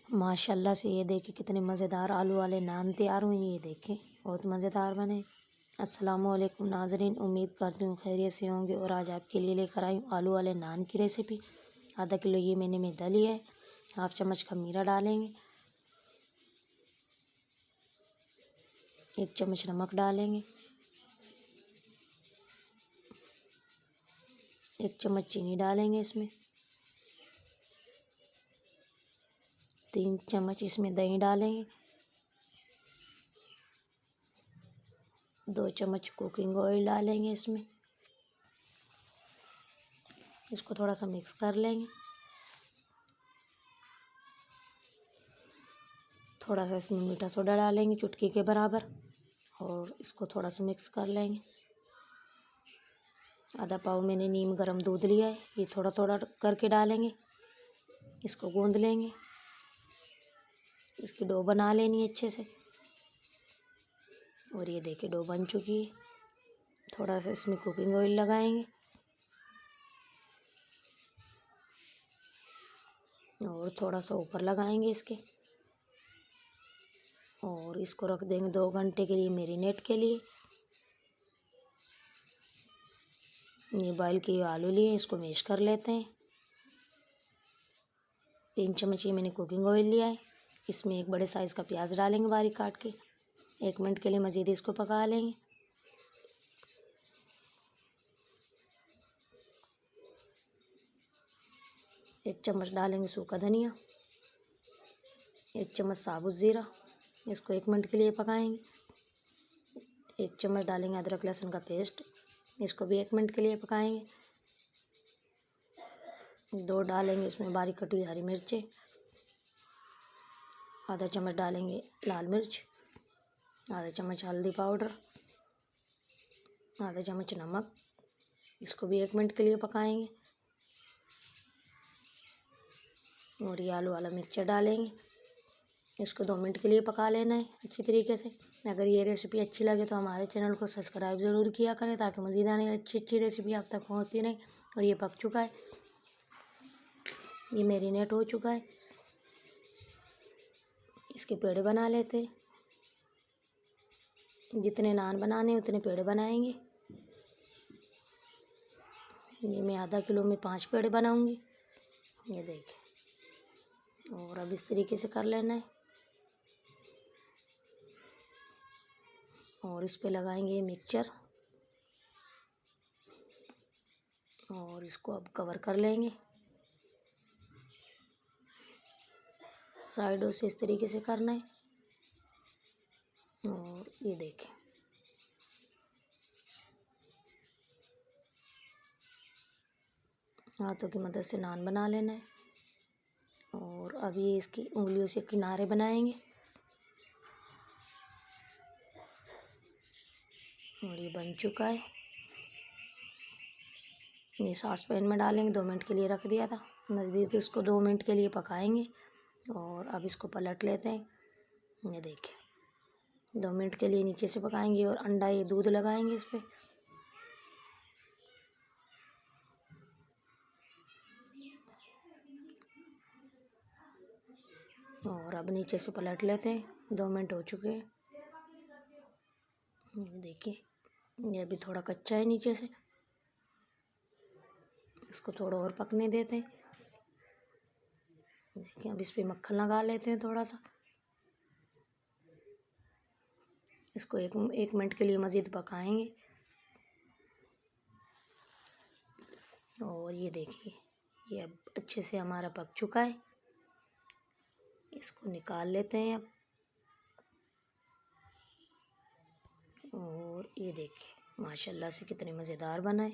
माशाल्लाह से ये देखिए कितने मज़ेदार आलू वाले नान तैयार हुए। ये देखें बहुत मज़ेदार बने। अस्सलामुअलैकुम नाज़रीन, उम्मीद करती हूँ खैरियत से होंगे। और आज आपके लिए लेकर आई हूँ आलू वाले नान की रेसिपी। आधा किलो ये मैंने मैदा लिया है। हाफ चम्मच खमीरा डालेंगे। 1 चम्मच नमक डालेंगे। 1 चम्मच चीनी डालेंगे इसमें। 3 चम्मच इसमें दही डालेंगे। 2 चम्मच कुकिंग ऑयल डालेंगे इसमें। इसको थोड़ा सा मिक्स कर लेंगे। थोड़ा सा इसमें मीठा सोडा डालेंगे चुटकी के बराबर और इसको थोड़ा सा मिक्स कर लेंगे। आधा पाव मैंने नीम गर्म दूध लिया है, ये थोड़ा थोड़ा करके डालेंगे। इसको गूंद लेंगे। इसकी डो बना लेनी है अच्छे से। और ये देखिए डो बन चुकी है। थोड़ा सा इसमें कुकिंग ऑयल लगाएंगे और थोड़ा सा ऊपर लगाएंगे इसके। और इसको रख देंगे 2 घंटे के लिए मैरिनेट के लिए। ये बॉयल किए आलू लिए, इसको मैश कर लेते हैं। 3 चम्मच ये मैंने कुकिंग ऑयल लिया है। इसमें एक बड़े साइज़ का प्याज डालेंगे बारीक काट के। 1 मिनट के लिए मज़ीद इसको पका लेंगे। एक चम्मच डालेंगे सूखा धनिया। 1 चम्मच साबुत ज़ीरा। इसको 1 मिनट के लिए पकाएंगे। 1 चम्मच डालेंगे अदरक लहसुन का पेस्ट। इसको भी 1 मिनट के लिए पकाएंगे। 2 डालेंगे इसमें बारीक कटी हुई हरी मिर्चें। आधा चम्मच डालेंगे लाल मिर्च। आधा चम्मच हल्दी पाउडर। आधा चम्मच नमक। इसको भी 1 मिनट के लिए पकाएंगे। और ये आलू वाला मिक्सचर डालेंगे। इसको 2 मिनट के लिए पका लेना है अच्छी तरीके से। अगर ये रेसिपी अच्छी लगे तो हमारे चैनल को सब्सक्राइब ज़रूर किया करें ताकि मज़ीद आने अच्छी अच्छी रेसिपी आप तक पहुँचती रहे। और ये पक चुका है, ये मैरिनेट हो चुका है। इसके पेड़े बना लेते हैं। जितने नान बनाने उतने पेड़े बनाएंगे। ये मैं आधा किलो में 5 पेड़े बनाऊंगी। ये देखिए। और अब इस तरीके से कर लेना है। और इस पे लगाएंगे ये मिक्सचर और इसको अब कवर कर लेंगे साइडों से इस तरीके से करना है। और ये देखें हाथों की मदद से नान बना लेना है। और अभी इसकी उंगलियों से किनारे बनाएंगे। और ये बन चुका है। ये सॉस पैन में डालेंगे। 2 मिनट के लिए रख दिया था नज़दीक, इसको 2 मिनट के लिए पकाएंगे। और अब इसको पलट लेते हैं। ये देखिए 2 मिनट के लिए नीचे से पकाएंगे। और अंडा ये दूध लगाएंगे इस पर। और अब नीचे से पलट लेते हैं। 2 मिनट हो चुके हैं। देखिए ये अभी थोड़ा कच्चा है नीचे से, इसको थोड़ा और पकने देते हैं। देखिए अब इस पे मक्खन लगा लेते हैं थोड़ा सा। इसको एक मिनट के लिए मज़ीद पकाएंगे। और ये देखिए ये अब अच्छे से हमारा पक चुका है। इसको निकाल लेते हैं अब। और ये देखिए माशाल्लाह से कितने मज़ेदार बना है।